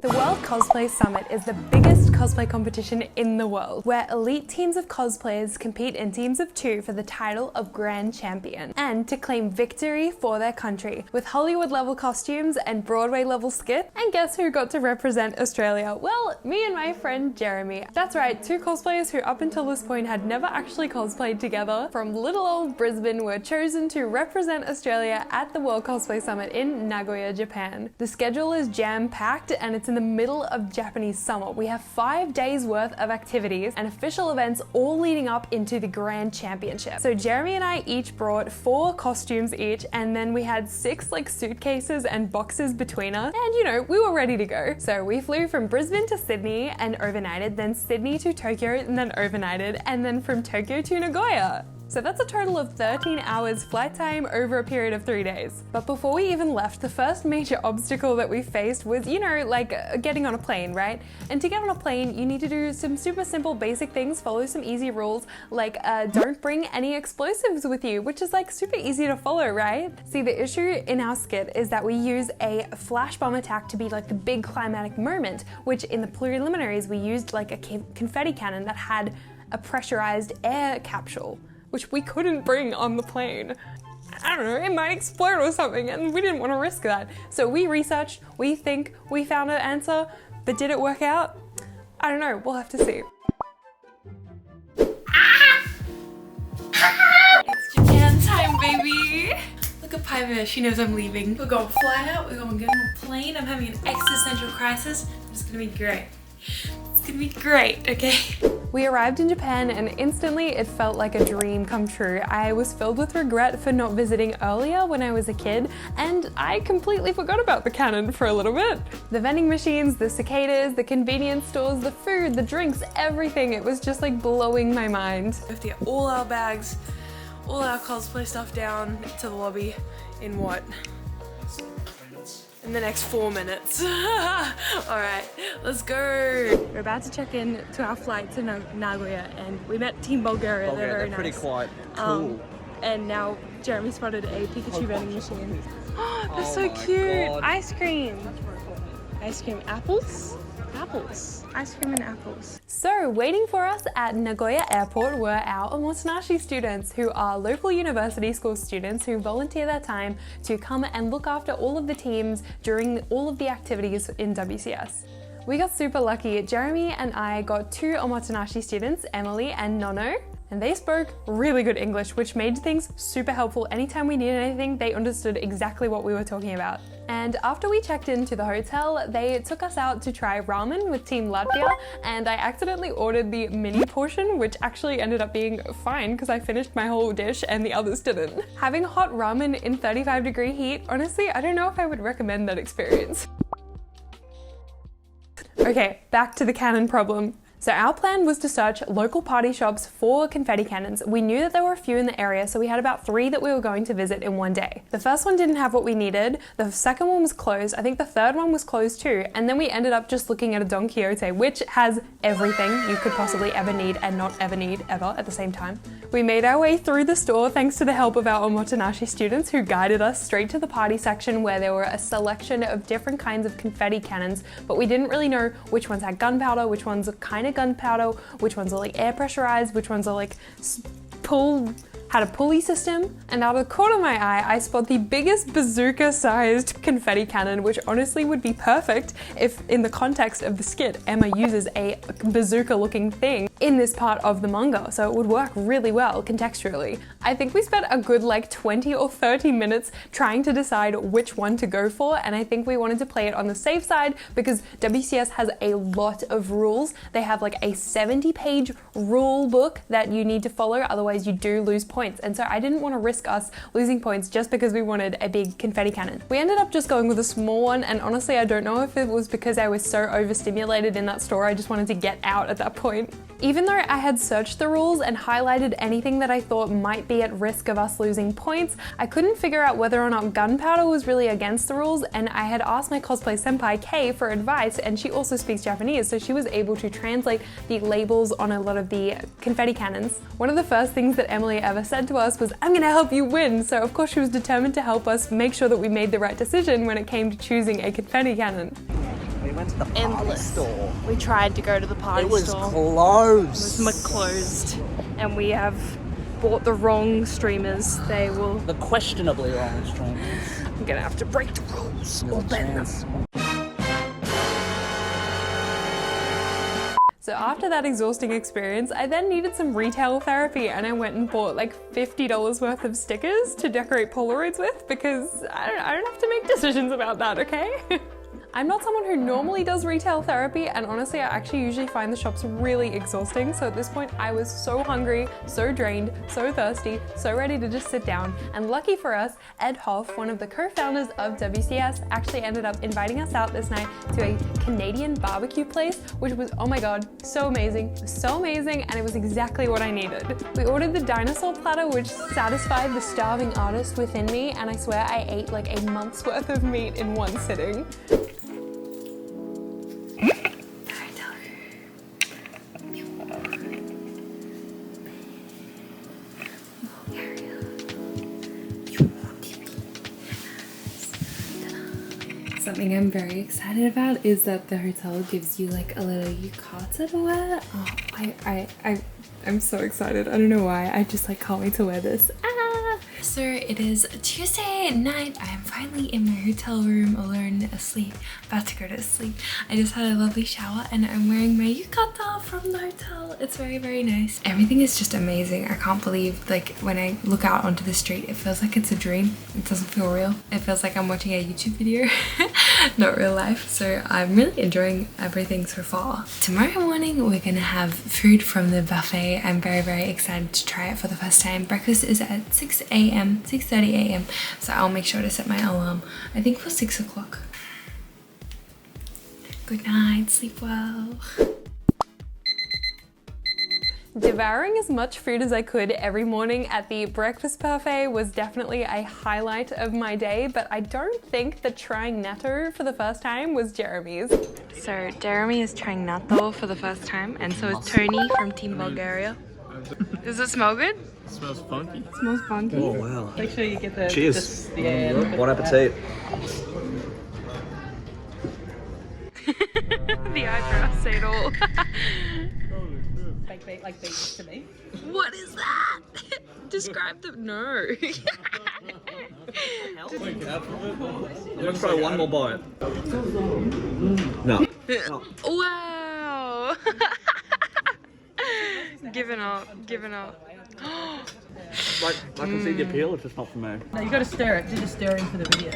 The World Cosplay Summit is the biggest cosplay competition in the world, where elite teams of cosplayers compete in teams of 2 for the title of Grand Champion, and to claim victory for their country, with Hollywood-level costumes and Broadway-level skit. And guess who got to represent Australia? Well, me and my friend Jeremy. That's right, 2 cosplayers who up until this point had never actually cosplayed together from little old Brisbane were chosen to represent Australia at the World Cosplay Summit in Nagoya, Japan. The schedule is jam-packed and it's in the middle of Japanese summer. We have 5 days worth of activities and official events all leading up into the Grand Championship. So Jeremy and I each brought 4 costumes each, and then we had 6 suitcases and boxes between us, and you know, we were ready to go. So we flew from Brisbane to Sydney and overnighted, then Sydney to Tokyo and then overnighted, and then from Tokyo to Nagoya. So that's a total of 13 hours flight time over a period of 3 days. But before we even left, the first major obstacle that we faced was, you know, getting on a plane, right? And to get on a plane, you need to do some super simple basic things, follow some easy rules, like don't bring any explosives with you, which is super easy to follow, right? See, the issue in our skit is that we use a flash bomb attack to be the big climatic moment, which in the preliminaries we used a confetti cannon that had a pressurized air capsule, which we couldn't bring on the plane. I don't know, it might explode or something, and we didn't want to risk that. So we researched, we think we found an answer, but did it work out? I don't know, we'll have to see. It's Japan time, baby! Look at Piper, she knows I'm leaving. We're going to fly out, we're going to get on a plane, I'm having an existential crisis. It's gonna be great. It's gonna be great, okay? We arrived in Japan and instantly it felt like a dream come true. I was filled with regret for not visiting earlier when I was a kid, and I completely forgot about the canon for a little bit. The vending machines, the cicadas, the convenience stores, the food, the drinks, everything. It was just blowing my mind. We have to get all our bags, all our cosplay stuff down to the lobby in what? In the next 4 minutes. Alright, let's go. We're about to check in to our flight to Nagoya, and we met Team Bulgaria. They're very nice. Pretty quiet. Cool. And now Jeremy spotted a Pikachu vending machine. They're so cute. God. Ice cream. Ice cream. Apples? Apples. Ice cream and apples. So waiting for us at Nagoya Airport were our omotenashi students, who are local university school students who volunteer their time to come and look after all of the teams during all of the activities in WCS. We got super lucky. Jeremy and I got 2 omotenashi students, Emily and Nono, and they spoke really good English, which made things super helpful. Anytime we needed anything, they understood exactly what we were talking about. And after we checked into the hotel, they took us out to try ramen with Team Latvia, and I accidentally ordered the mini portion, which actually ended up being fine because I finished my whole dish and the others didn't. Having hot ramen in 35-degree heat, honestly, I don't know if I would recommend that experience. Okay, back to the cannon problem. So our plan was to search local party shops for confetti cannons. We knew that there were a few in the area, so we had about 3 that we were going to visit in one day. The first one didn't have what we needed, the second one was closed, I think the third one was closed too, and then we ended up just looking at a Don Quixote, which has everything you could possibly ever need and not ever need ever at the same time. We made our way through the store thanks to the help of our omotenashi students, who guided us straight to the party section, where there were a selection of different kinds of confetti cannons, but we didn't really know which ones had gunpowder, which ones kind of gunpowder, which ones are air pressurized, which ones are had a pulley system. And out of the corner of my eye, I spot the biggest bazooka-sized confetti cannon, which honestly would be perfect if, in the context of the skit, Emma uses a bazooka-looking thing in this part of the manga, so it would work really well contextually. I think we spent a good 20 or 30 minutes trying to decide which one to go for, and I think we wanted to play it on the safe side because WCS has a lot of rules. They have a 70-page rule book that you need to follow, otherwise you do lose points, and so I didn't want to risk us losing points just because we wanted a big confetti cannon. We ended up just going with a small one, and honestly I don't know if it was because I was so overstimulated in that store, I just wanted to get out at that point. Even though I had searched the rules and highlighted anything that I thought might be at risk of us losing points, I couldn't figure out whether or not gunpowder was really against the rules, and I had asked my cosplay senpai Kay for advice, and she also speaks Japanese, so she was able to translate the labels on a lot of the confetti cannons. One of the first things that Emily ever said to us was, "I'm gonna help you win," so of course she was determined to help us make sure that we made the right decision when it came to choosing a confetti cannon. We went to the party store. We tried to go to the party store. It was closed. It was closed. And we have bought the wrong streamers. They will... The questionably wrong streamers. I'm gonna have to break the rules or bend them. So after that exhausting experience, I then needed some retail therapy and I went and bought like $50 worth of stickers to decorate Polaroids with because I don't have to make decisions about that, okay? I'm not someone who normally does retail therapy, and honestly, I actually usually find the shops really exhausting. So at this point, I was so hungry, so drained, so thirsty, so ready to just sit down. And lucky for us, Ed Hoff, one of the co-founders of WCS, actually ended up inviting us out this night to a Canadian barbecue place, which was, oh my God, so amazing, and it was exactly what I needed. We ordered the dinosaur platter, which satisfied the starving artist within me, and I swear I ate like a month's worth of meat in one sitting. Something I'm very excited about is that the hotel gives you like a little yukata to wear. Oh, I'm so excited. I don't know why. I just like can't wait to wear this. So it is Tuesday night. I am finally in my hotel room alone, asleep, about to go to sleep. I just had a lovely shower and I'm wearing my yukata from the hotel. It's very, very nice. Everything is just amazing. I can't believe, like, when I look out onto the street, it feels like it's a dream. It doesn't feel real. It feels like I'm watching a YouTube video, not real life. So I'm really enjoying everything so far. Tomorrow morning, we're gonna have food from the buffet. I'm very, very excited to try it for the first time. Breakfast is at 6 a.m. 6:30 a.m. So I'll make sure to set my alarm, I think for 6 o'clock. Good night, sleep well. Devouring as much food as I could every morning at the breakfast buffet was definitely a highlight of my day, but I don't think that trying nattou for the first time was Jeremy's. So Jeremy is trying nattou for the first time, and so is Tony from Team Bulgaria. Does it smell good? It smells funky. It smells funky. Oh wow. Make sure you get the... Cheers. Yeah. Bon appetit. The eyebrows say it all. Fake like these to me. What is that? Describe the... No. I'm gonna try one more bite. No. Wow. Giving up. Like, I can see the appeal, it's just not for me. No, you got to stir it. You're just stirring for the video.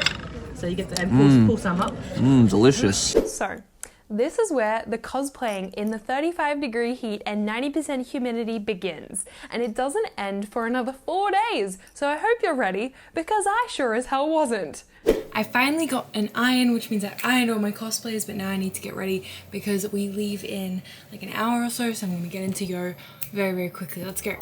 So you get to and pull some up. Delicious. So, this is where the cosplaying in the 35-degree heat and 90% humidity begins. And it doesn't end for another 4 days. So I hope you're ready, because I sure as hell wasn't. I finally got an iron, which means I ironed all my cosplays, but now I need to get ready because we leave in like an hour or so, so I'm gonna get into Yo very, very quickly. Let's go.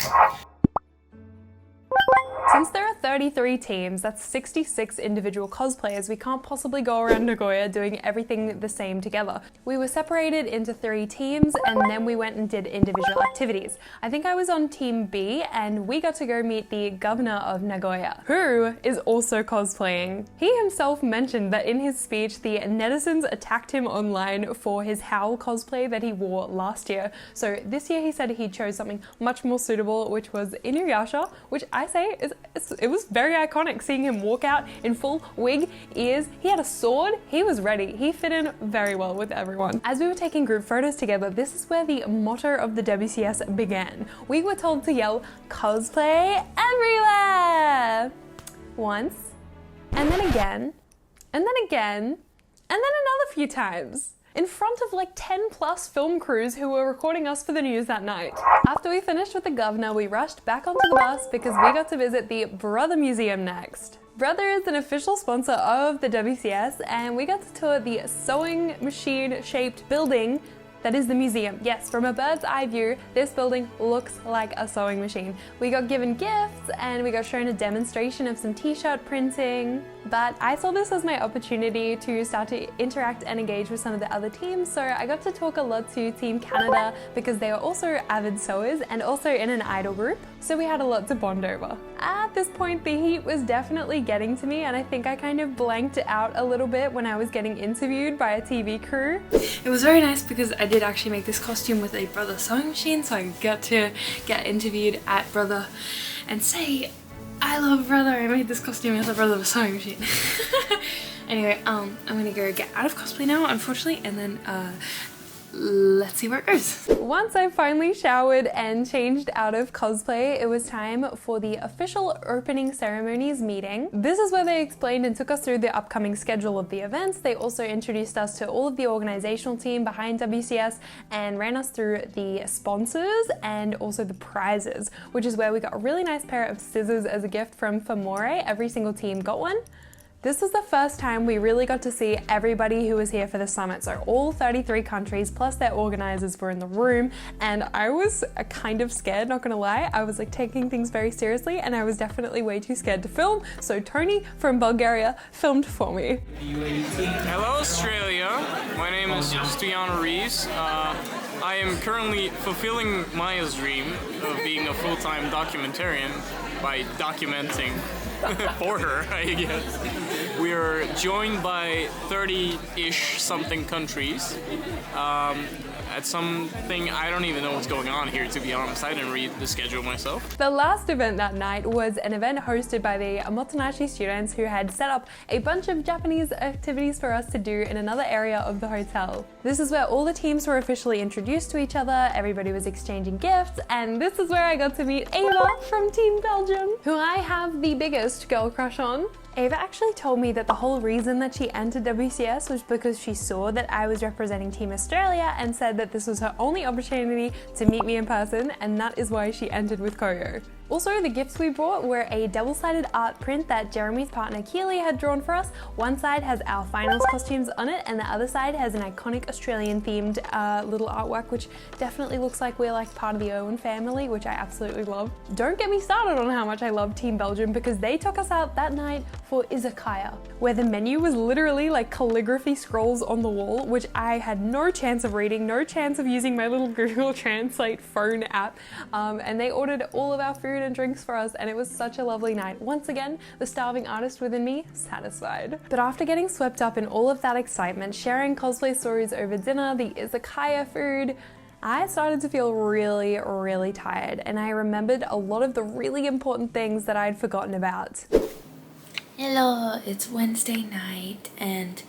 Since there are 33 teams, that's 66 individual cosplayers, we can't possibly go around Nagoya doing everything the same together. We were separated into 3 teams and then we went and did individual activities. I think I was on Team B and we got to go meet the governor of Nagoya, who is also cosplaying. He himself mentioned that in his speech, the netizens attacked him online for his Howl cosplay that he wore last year. So this year he said he chose something much more suitable, which was Inuyasha, which I say is it was very iconic seeing him walk out in full wig, ears. He had a sword. He was ready. He fit in very well with everyone. As we were taking group photos together, this is where the motto of the WCS began. We were told to yell, "Cosplay everywhere!" Once, and then again, and then again, and then another few times, in front of like 10 plus film crews who were recording us for the news that night. After we finished with the governor, we rushed back onto the bus because we got to visit the Brother Museum next. Brother is an official sponsor of the WCS and we got to tour the sewing machine shaped building that is the museum. Yes, from a bird's eye view, this building looks like a sewing machine. We got given gifts and we got shown a demonstration of some t-shirt printing. But I saw this as my opportunity to start to interact and engage with some of the other teams, so I got to talk a lot to Team Canada because they are also avid sewers and also in an idol group, so we had a lot to bond over. At this point, the heat was definitely getting to me, and I think I kind of blanked out a little bit when I was getting interviewed by a TV crew. It was very nice because I did actually make this costume with a Brother sewing machine, so I got to get interviewed at Brother and say, I love Brother, I made this costume with a Brother sewing machine. Anyway, I'm gonna go get out of cosplay now, unfortunately, and then let's see where it goes. Once I finally showered and changed out of cosplay, it was time for the official opening ceremonies meeting. This is where they explained and took us through the upcoming schedule of the events. They also introduced us to all of the organizational team behind WCS and ran us through the sponsors and also the prizes, which is where we got a really nice pair of scissors as a gift from Famore. Every single team got one. This was the first time we really got to see everybody who was here for the summit. So all 33 countries plus their organizers were in the room, and I was kind of scared, not gonna lie. I was like taking things very seriously, and I was definitely way too scared to film. So Tony from Bulgaria filmed for me. Hello Australia, my name is Stoyan Rees. I am currently fulfilling Maya's dream of being a full-time documentarian by documenting for her, I guess. We are joined by 30-ish something countries. At something, I don't even know what's going on here, to be honest. I didn't read the schedule myself. The last event that night was an event hosted by the Motonashi students who had set up a bunch of Japanese activities for us to do in another area of the hotel. This is where all the teams were officially introduced to each other, everybody was exchanging gifts, and this is where I got to meet Ava from Team Belgium, who I have the biggest girl crush on. Ava actually told me that the whole reason that she entered WCS was because she saw that I was representing Team Australia and said that this was her only opportunity to meet me in person, and that is why she entered with Koyo. Also, the gifts we brought were a double-sided art print that Jeremy's partner Keely had drawn for us. One side has our finals costumes on it, and the other side has an iconic Australian-themed little artwork, which definitely looks like we're like part of the Owen family, which I absolutely love. Don't get me started on how much I love Team Belgium, because they took us out that night for izakaya, where the menu was literally like calligraphy scrolls on the wall, which I had no chance of reading, no chance of using my little Google Translate phone app, and they ordered all of our food and drinks for us, and it was such a lovely night. Once again, the starving artist within me satisfied. But after getting swept up in all of that excitement, sharing cosplay stories over dinner, the izakaya food, I started to feel really, really tired, and I remembered a lot of the really important things that I'd forgotten about. Hello, it's Wednesday night and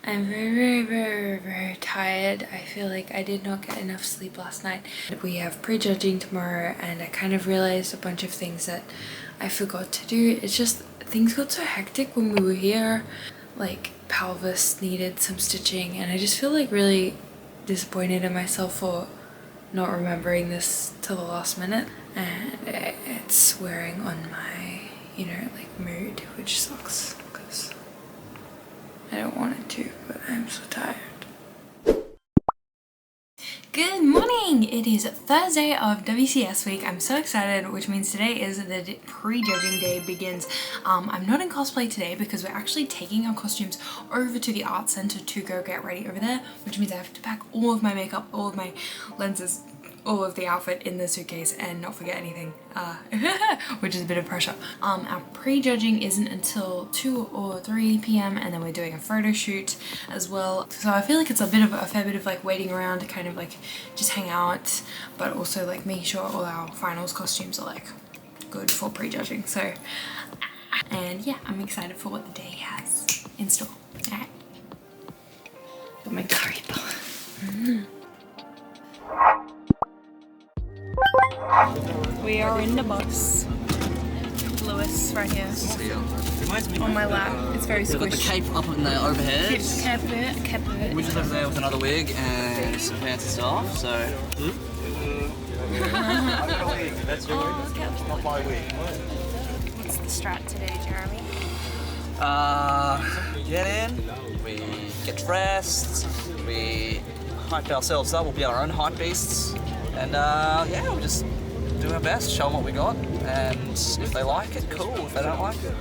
I'm very tired. I feel like I did not get enough sleep last night. We have prejudging tomorrow, and I kind of realized a bunch of things that I forgot to do. It's just things got so hectic when we were here. Like pelvis needed some stitching, and I just feel like really disappointed in myself for not remembering this till the last minute, and it's wearing on my, you know, like mood, which sucks because I don't want it to, but I'm so tired. Good morning! It is Thursday of WCS week. I'm so excited, which means today is the prejudging day begins. I'm not in cosplay today because we're actually taking our costumes over to the art center to go get ready over there, which means I have to pack all of my makeup, all of my lenses, all of the outfit in the suitcase and not forget anything, which is a bit of pressure. Our prejudging isn't until 2 or 3 p.m. and then we're doing a photo shoot as well. So I feel like it's a fair bit of like waiting around to kind of like just hang out, but also like making sure all our finals costumes are like good for prejudging. So, and yeah, I'm excited for what the day has in store. Alright. Got my curry bar. We are in the bus. Lewis right here on my lap. It's very squishy. We've got the cape up in the overhead. Cape. We just over there with another wig and some fancy stuff, so... That's your wig? Not my wig. What's the strat today, Jeremy? We get in, we get dressed, we hype ourselves up, we'll be our own hype beasts, and yeah, we'll just do our best, show them what we got, and if they like it, cool. If they don't like it,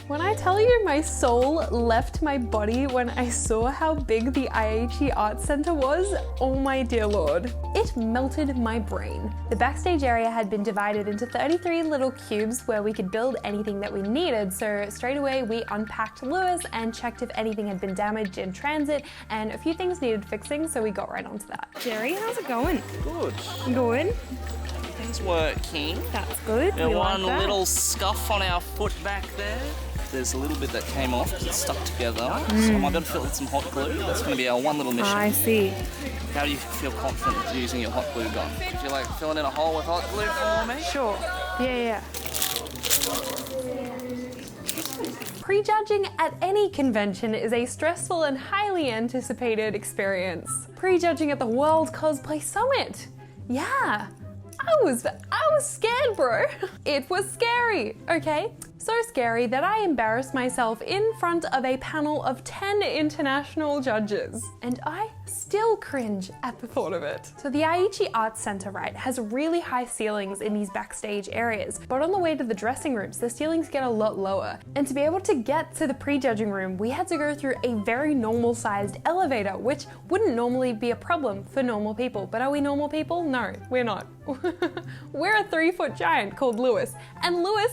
When I tell you my soul left my body when I saw how big the IHE Art Center was, oh my dear lord. It melted my brain. The backstage area had been divided into 33 little cubes where we could build anything that we needed, so straight away we unpacked Lewis and checked if anything had been damaged in transit, and a few things needed fixing, so we got right onto that. Jerry, how's it going? Good. Good? Things working. That's good. We like one that. little scuff on our foot back there. There's a little bit that came off because it's stuck together. So I'm going to fill it with some hot glue. That's going to be our one little mission. I see. How do you feel confident with using your hot glue gun? Would you like filling in a hole with hot glue for me? Sure. Yeah. Prejudging at any convention is a stressful and highly anticipated experience. Prejudging at the World Cosplay Summit. Yeah. I was scared, bro. It was scary, okay? So scary that I embarrassed myself in front of a panel of 10 international judges. And I still cringe at the thought of it. So the Aichi Arts Center, right, has really high ceilings in these backstage areas, but on the way to the dressing rooms, the ceilings get a lot lower. And to be able to get to the prejudging room, we had to go through a very normal sized elevator, which wouldn't normally be a problem for normal people. But are we normal people? No, we're not. We're a 3-foot giant called Lewis, and Lewis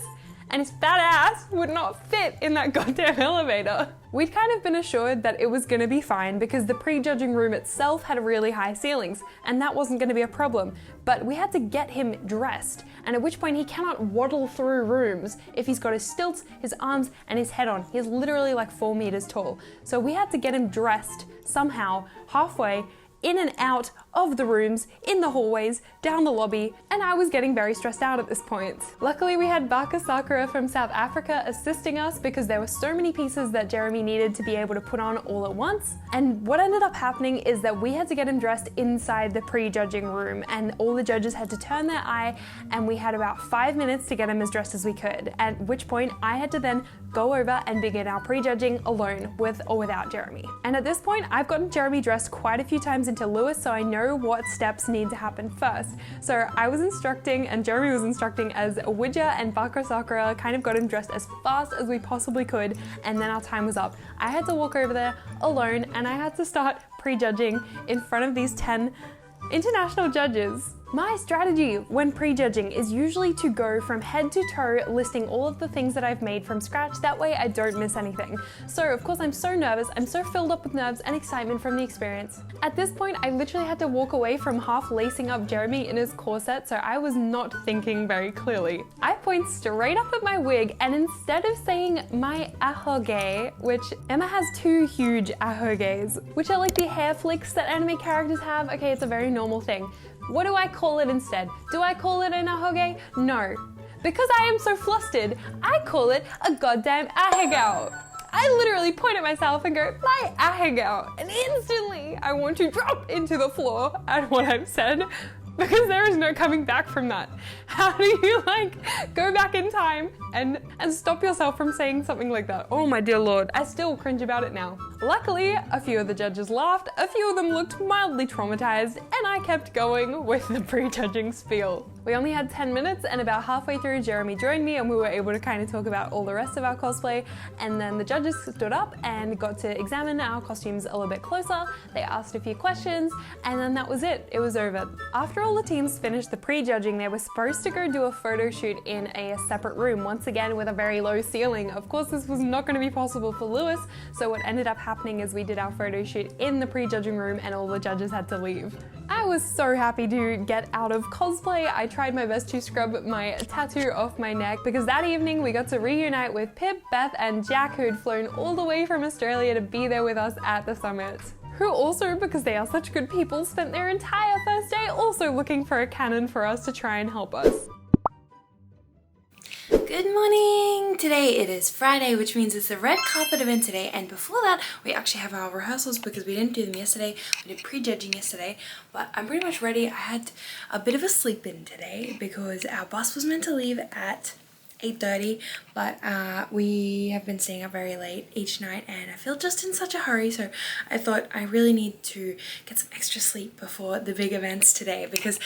and his fat ass would not fit in that goddamn elevator. We'd kind of been assured that it was gonna be fine because the prejudging room itself had really high ceilings, and that wasn't gonna be a problem. But we had to get him dressed, and at which point he cannot waddle through rooms if he's got his stilts, his arms, and his head on. He's literally like 4 meters tall. So we had to get him dressed somehow, halfway, in and out of the rooms, in the hallways, down the lobby, and I was getting very stressed out at this point. Luckily, we had Baka Sakura from South Africa assisting us because there were so many pieces that Jeremy needed to be able to put on all at once. And what ended up happening is that we had to get him dressed inside the prejudging room, and all the judges had to turn their eye, and we had about 5 minutes to get him as dressed as we could, at which point I had to then go over and begin our prejudging alone, with or without Jeremy. And at this point, I've gotten Jeremy dressed quite a few times into Lewis, so I know what steps need to happen first. So I was instructing, and Jeremy was instructing, as Widja and Baka Sakura kind of got him dressed as fast as we possibly could, and then our time was up. I had to walk over there alone, and I had to start prejudging in front of these 10 international judges. My strategy when prejudging is usually to go from head to toe, listing all of the things that I've made from scratch. That way I don't miss anything. So of course I'm so nervous, I'm so filled up with nerves and excitement from the experience. At this point, I literally had to walk away from half lacing up Jeremy in his corset, so I was not thinking very clearly. I point straight up at my wig, and instead of saying my ahoge, which Emma has 2 huge ahoges, which are like the hair flicks that anime characters have. Okay, it's a very normal thing. What do I call it instead? Do I call it an ahoge? No. Because I am so flustered, I call it a goddamn ahegao. I literally point at myself and go, my ahegao, and instantly I want to drop into the floor at what I've said, because there is no coming back from that. How do you go back in time and stop yourself from saying something like that? Oh my dear lord, I still cringe about it now. Luckily, a few of the judges laughed, a few of them looked mildly traumatized, and I kept going with the prejudging spiel. We only had 10 minutes, and about halfway through, Jeremy joined me and we were able to kind of talk about all the rest of our cosplay, and then the judges stood up and got to examine our costumes a little bit closer. They asked a few questions, and then that was it. It was over. After all the teams finished the prejudging, they were supposed to go do a photo shoot in a separate room, once again with a very low ceiling. Of course, this was not going to be possible for Lewis, so what ended up happening is we did our photo shoot in the prejudging room and all the judges had to leave. I was so happy to get out of cosplay. I tried my best to scrub my tattoo off my neck because that evening we got to reunite with Pip, Beth, and Jack, who'd flown all the way from Australia to be there with us at the summit. Who also, because they are such good people, spent their entire first day also looking for a canon for us to try and help us. Good morning! Today it is Friday, which means it's the red carpet event today, and before that we actually have our rehearsals because we didn't do them yesterday. We did prejudging yesterday, but I'm pretty much ready. I had a bit of a sleep in today because our bus was meant to leave at 8:30, but we have been staying up very late each night and I feel just in such a hurry, so I thought I really need to get some extra sleep before the big events today, because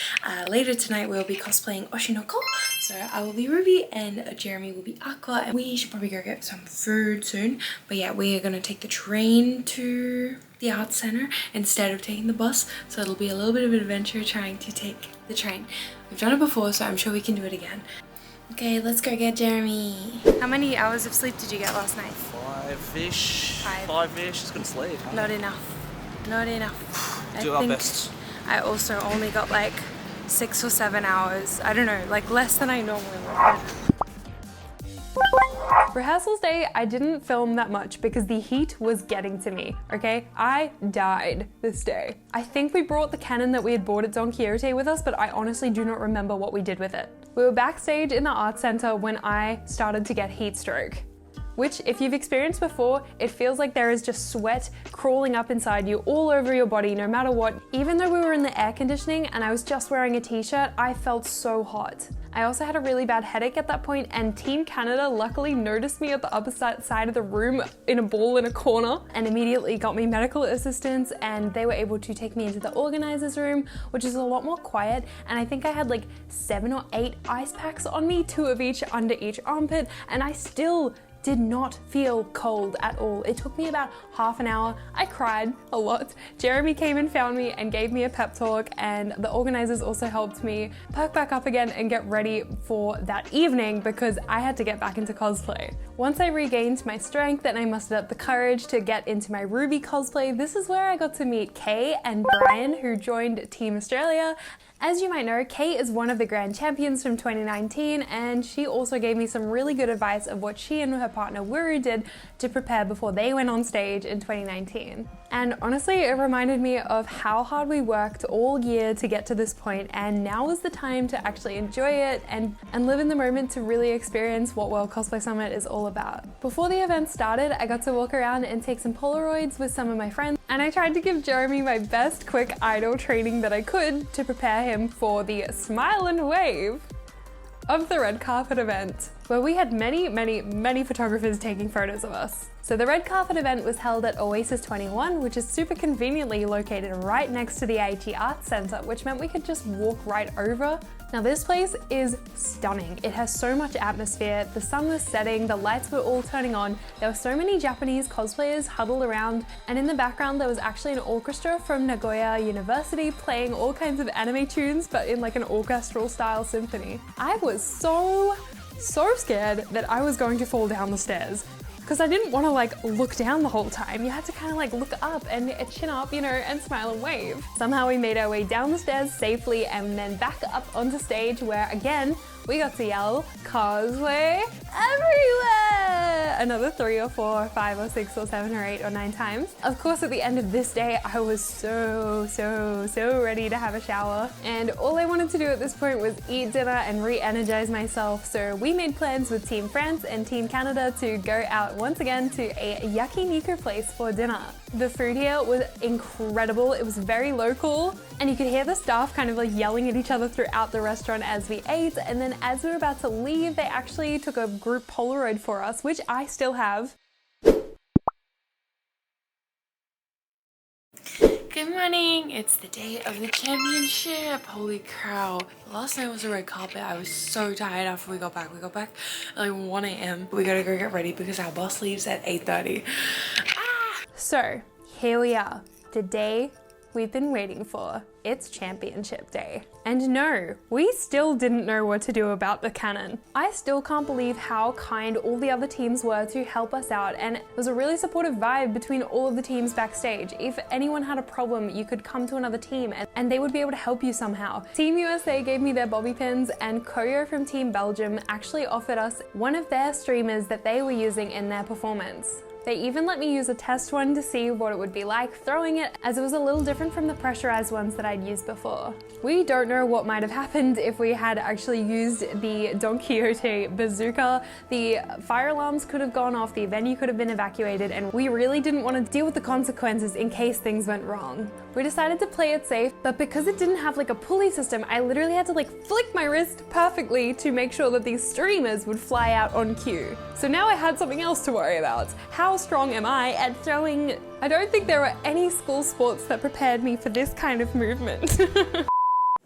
later tonight we'll be cosplaying Oshinoko, so I will be Ruby and Jeremy will be Aqua, and we should probably go get some food soon. But yeah, we are gonna take the train to the art center instead of taking the bus, so it'll be a little bit of an adventure trying to take the train. We've done it before, so I'm sure we can do it again. Okay, let's go get Jeremy. How many hours of sleep did you get last night? Five-ish. Just couldn't sleep. Not enough. Not enough. Do our best. I also only got like 6 or 7 hours. I don't know, like less than I normally would. Rehearsals day, I didn't film that much because the heat was getting to me, okay? I died this day. I think we brought the canon that we had bought at Don Quixote with us, but I honestly do not remember what we did with it. We were backstage in the art center when I started to get heat stroke, which if you've experienced before, it feels like there is just sweat crawling up inside you all over your body no matter what. Even though we were in the air conditioning and I was just wearing a t-shirt, I felt so hot. I also had a really bad headache at that point, and Team Canada luckily noticed me at the other side of the room in a ball in a corner and immediately got me medical assistance, and they were able to take me into the organizers room, which is a lot more quiet, and I think I had like 7 or 8 ice packs on me, 2 of each under each armpit, and I still did not feel cold at all. It took me about half an hour. I cried a lot. Jeremy came and found me and gave me a pep talk, and the organizers also helped me perk back up again and get ready for that evening because I had to get back into cosplay. Once I regained my strength and I mustered up the courage to get into my Ruby cosplay, this is where I got to meet Kay and Brian, who joined Team Australia. As you might know, Kay is one of the grand champions from 2019, and she also gave me some really good advice of what she and her partner Wuru did to prepare before they went on stage in 2019. And honestly, it reminded me of how hard we worked all year to get to this point, and now is the time to actually enjoy it and live in the moment to really experience what World Cosplay Summit is all about. Before the event started, I got to walk around and take some Polaroids with some of my friends, and I tried to give Jeremy my best quick idol training that I could to prepare him for the smile and wave of the red carpet event, where we had many photographers taking photos of us. So the red carpet event was held at Oasis 21, which is super conveniently located right next to the AIT Arts Center, which meant we could just walk right over. Now this place is stunning. It has so much atmosphere. The sun was setting, the lights were all turning on. There were so many Japanese cosplayers huddled around, and in the background there was actually an orchestra from Nagoya University playing all kinds of anime tunes, but in like an orchestral style symphony. I was so scared that I was going to fall down the stairs, because I didn't want to like look down the whole time. You had to kind of like look up and chin up, you know, and smile and wave. Somehow we made our way down the stairs safely and then back up onto stage, where again, we got to yell cosplay everywhere another 3 or 4 or 5 or 6 or 7 or 8 or 9 times. Of course, at the end of this day, I was so ready to have a shower, and all I wanted to do at this point was eat dinner and re-energize myself. So we made plans with Team France and Team Canada to go out once again to a yakiniku place for dinner. The food here was incredible. It was very local, and you could hear the staff kind of like yelling at each other throughout the restaurant as we ate. And then as we were about to leave, they actually took a group Polaroid for us, which I still have. Good morning! It's the day of the championship! Holy cow. Last night was a red carpet. I was so tired after we got back. We got back at like 1 a.m. We gotta go get ready because our bus leaves at 8:30. So here we are, the day we've been waiting for. It's championship day. And no, we still didn't know what to do about the canon. I still can't believe how kind all the other teams were to help us out, and it was a really supportive vibe between all of the teams backstage. If anyone had a problem, you could come to another team and they would be able to help you somehow. Team USA gave me their bobby pins, and Koyo from Team Belgium actually offered us one of their streamers that they were using in their performance. They even let me use a test one to see what it would be like throwing it, as it was a little different from the pressurized ones that I'd used before. We don't know what might have happened if we had actually used the Don Quixote bazooka. The fire alarms could have gone off, the venue could have been evacuated, and we really didn't want to deal with the consequences in case things went wrong. We decided to play it safe, but because it didn't have like a pulley system, I literally had to like flick my wrist perfectly to make sure that these streamers would fly out on cue. So now I had something else to worry about. How strong am I at throwing? I don't think there were any school sports that prepared me for this kind of movement.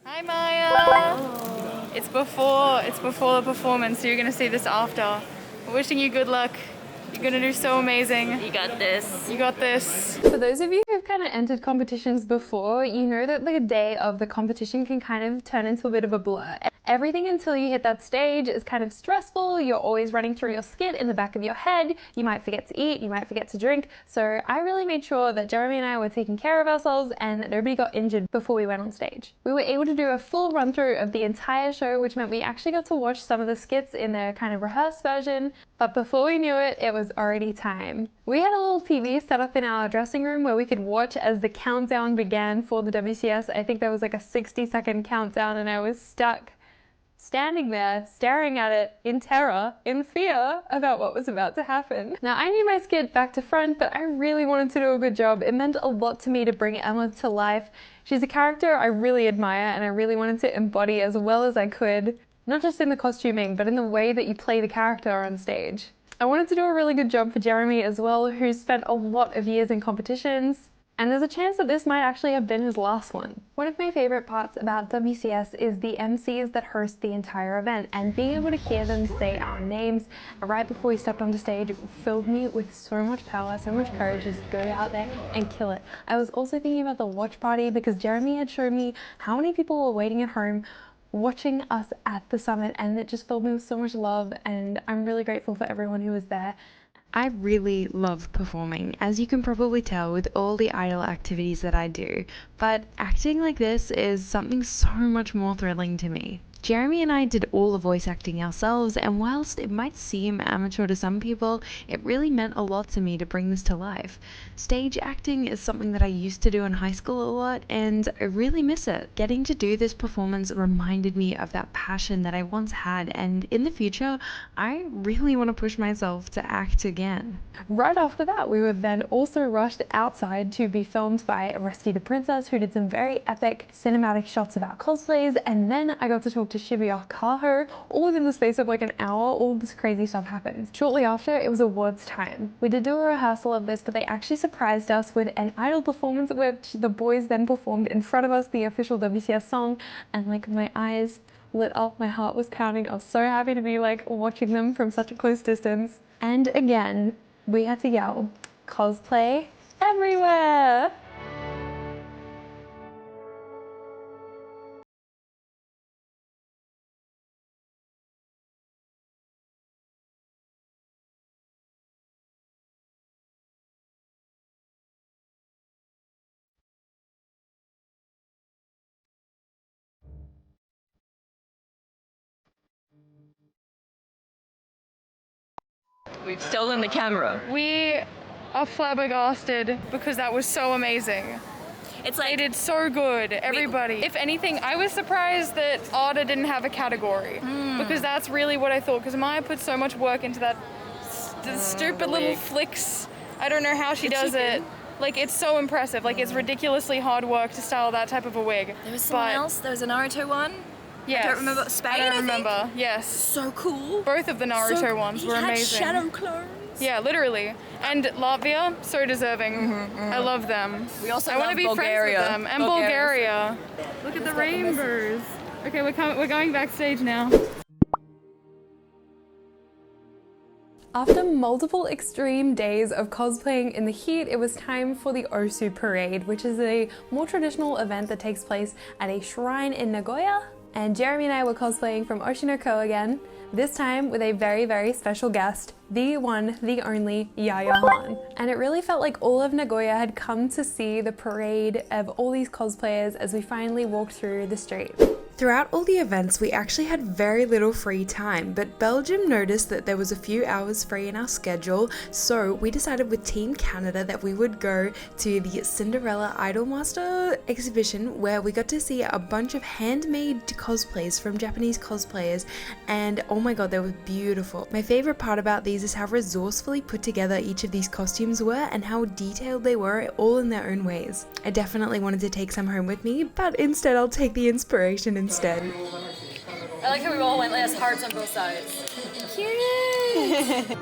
Hi Maya! It's before the performance, so you're gonna see this after. We're wishing you good luck. You're gonna do so amazing. You got this. You got this. For those of you who've kind of entered competitions before, you know that the day of the competition can kind of turn into a bit of a blur. Everything until you hit that stage is kind of stressful. You're always running through your skit in the back of your head. You might forget to eat, you might forget to drink. So I really made sure that Jeremy and I were taking care of ourselves and that nobody got injured before we went on stage. We were able to do a full run through of the entire show, which meant we actually got to watch some of the skits in their kind of rehearsed version. But before we knew it, it was already time. We had a little TV set up in our dressing room where we could watch as the countdown began for the WCS. I think there was like a 60-second countdown and I was stuck standing there staring at it in terror, in fear about what was about to happen. Now I knew my skit back to front, but I really wanted to do a good job. It meant a lot to me to bring Emma to life. She's a character I really admire and I really wanted to embody as well as I could. Not just in the costuming, but in the way that you play the character on stage. I wanted to do a really good job for Jeremy as well, who's spent a lot of years in competitions, and there's a chance that this might actually have been his last one. One of my favorite parts about WCS is the MCs that host the entire event, and being able to hear them say our names right before we stepped onto stage filled me with so much power, so much courage to just go out there and kill it. I was also thinking about the watch party because Jeremy had shown me how many people were waiting at home watching us at the summit, and it just filled me with so much love, and I'm really grateful for everyone who was there. I really love performing, as you can probably tell with all the idol activities that I do, but acting like this is something so much more thrilling to me. Jeremy and I did all the voice acting ourselves, and whilst it might seem amateur to some people, it really meant a lot to me to bring this to life. Stage acting is something that I used to do in high school a lot, and I really miss it. Getting to do this performance reminded me of that passion that I once had, and in the future, I really want to push myself to act again. Right after that, we were then also rushed outside to be filmed by Rusty the Princess, who did some very epic cinematic shots of our cosplays, and then I got to talk to Shibuya Kaho. All within the space of like an hour, all this crazy stuff happened. Shortly after, it was awards time. We did do a rehearsal of this, but they actually surprised us with an idol performance which the boys then performed in front of us the official WCS song, and like my eyes lit up, my heart was pounding. I was so happy to be like watching them from such a close distance. And again, we had to yell, "Cosplay everywhere!" We've stolen the camera. We are flabbergasted because that was so amazing. It's like, They did so good, everybody. If anything, I was surprised that Arda didn't have a category because that's really what I thought, because Maya put so much work into that stupid little flicks. I don't know how she does it. Like, it's so impressive. Like, it's ridiculously hard work to style that type of a wig. there was someone else. There was a Naruto one. Yes. I don't remember. Spain, I don't I think? remember. Yes. So cool. Both of the Naruto ones were amazing. He had shadow clones. Yeah, literally. And Latvia, so deserving. I love them. We also I want to love be Bulgaria. friends with them. And Bulgaria. Look at the rainbows. Okay, we're going backstage now. After multiple extreme days of cosplaying in the heat, it was time for the Osu Parade, which is a more traditional event that takes place at a shrine in Nagoya. And Jeremy and I were cosplaying from Oshinoko again, this time with a very, very special guest, the one, the only Yaya Han. And it really felt like all of Nagoya had come to see the parade of all these cosplayers as we finally walked through the street. Throughout all the events, we actually had very little free time, but Belgium noticed that there was a few hours free in our schedule, so we decided with Team Canada that we would go to the Cinderella Idolmaster exhibition, where we got to see a bunch of handmade cosplays from Japanese cosplayers, and oh my god, they were beautiful. My favorite part about these is how resourcefully put together each of these costumes were and how detailed they were, all in their own ways. I definitely wanted to take some home with me, but instead I'll take the inspiration instead. I like how we all went as hearts on both sides. Cute!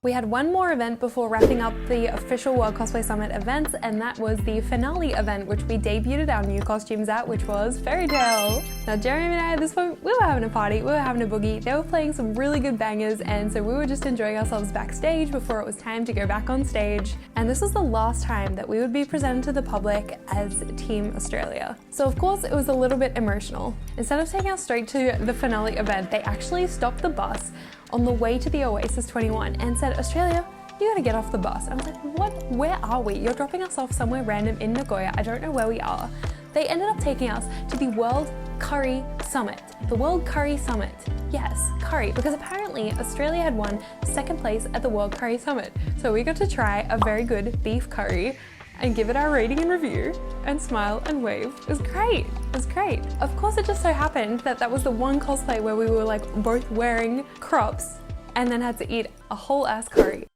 We had one more event before wrapping up the official World Cosplay Summit events, and that was the finale event, which we debuted our new costumes at, which was Fairy Tale. Now Jeremy and I at this point, we were having a party, we were having a boogie, they were playing some really good bangers, and so we were just enjoying ourselves backstage before it was time to go back on stage. And this was the last time that we would be presented to the public as Team Australia. So of course it was a little bit emotional. Instead of taking us straight to the finale event, they actually stopped the bus on the way to the Oasis 21 and said, Australia, you gotta get off the bus. And I was like, what? Where are we? You're dropping us off somewhere random in Nagoya. I don't know where we are. They ended up taking us to the World Curry Summit. The World Curry Summit. Yes, curry, because apparently Australia had won second place at the World Curry Summit. So we got to try a very good beef curry and give it our rating and review and smile and wave. It was great. It was great. Of course, it just so happened that that was the one cosplay where we were like both wearing crops and then had to eat a whole ass curry.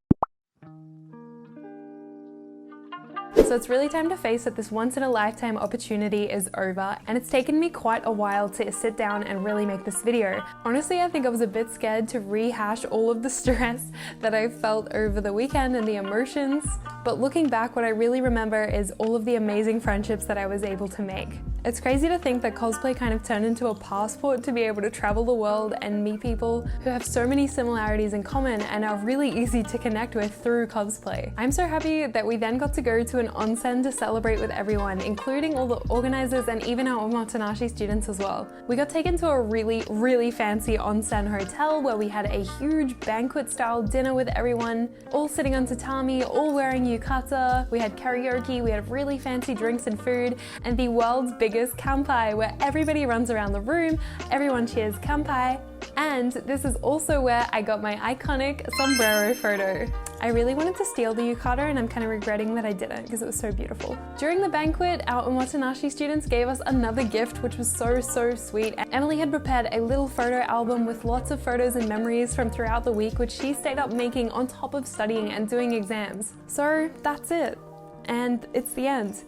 So it's really time to face that this once in a lifetime opportunity is over, and it's taken me quite a while to sit down and really make this video. Honestly, I think I was a bit scared to rehash all of the stress that I felt over the weekend and the emotions, but looking back, what I really remember is all of the amazing friendships that I was able to make. It's crazy to think that cosplay kind of turned into a passport to be able to travel the world and meet people who have so many similarities in common and are really easy to connect with through cosplay. I'm so happy that we then got to go to an onsen to celebrate with everyone, including all the organizers and even our omotenashi students as well. We got taken to a really fancy onsen hotel where we had a huge banquet style dinner with everyone, all sitting on tatami, all wearing yukata. We had karaoke, we had really fancy drinks and food, and the world's biggest kanpai where everybody runs around the room, everyone cheers kanpai. And this is also where I got my iconic sombrero photo. I really wanted to steal the yukata and I'm kind of regretting that I didn't because it was so beautiful. During the banquet, our omotenashi students gave us another gift which was so sweet. Emily had prepared a little photo album with lots of photos and memories from throughout the week which she stayed up making on top of studying and doing exams. So that's it. And it's the end.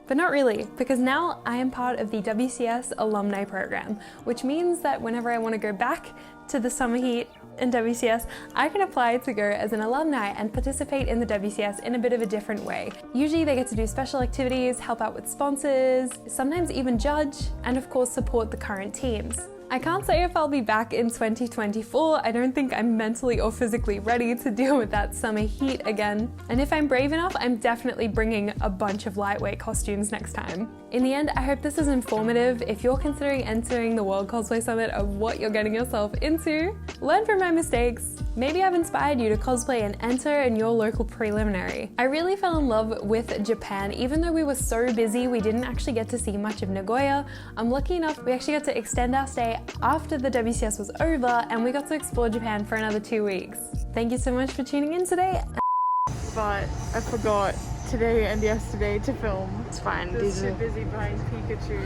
But not really, because now I am part of the WCS alumni program, which means that whenever I want to go back to the summer heat in WCS, I can apply to go as an alumni and participate in the WCS in a bit of a different way. Usually they get to do special activities, help out with sponsors, sometimes even judge, and of course support the current teams. I can't say if I'll be back in 2024. I don't think I'm mentally or physically ready to deal with that summer heat again. And if I'm brave enough, I'm definitely bringing a bunch of lightweight costumes next time. In the end, I hope this is informative. If you're considering entering the World Cosplay Summit of what you're getting yourself into, learn from my mistakes. Maybe I've inspired you to cosplay and enter in your local preliminary. I really fell in love with Japan. Even though we were so busy, we didn't actually get to see much of Nagoya. I'm lucky enough we actually got to extend our stay after the WCS was over and we got to explore Japan for another 2 weeks. Thank you so much for tuning in today. But I forgot today and yesterday to film. It's fine. Just too busy buying Pikachu.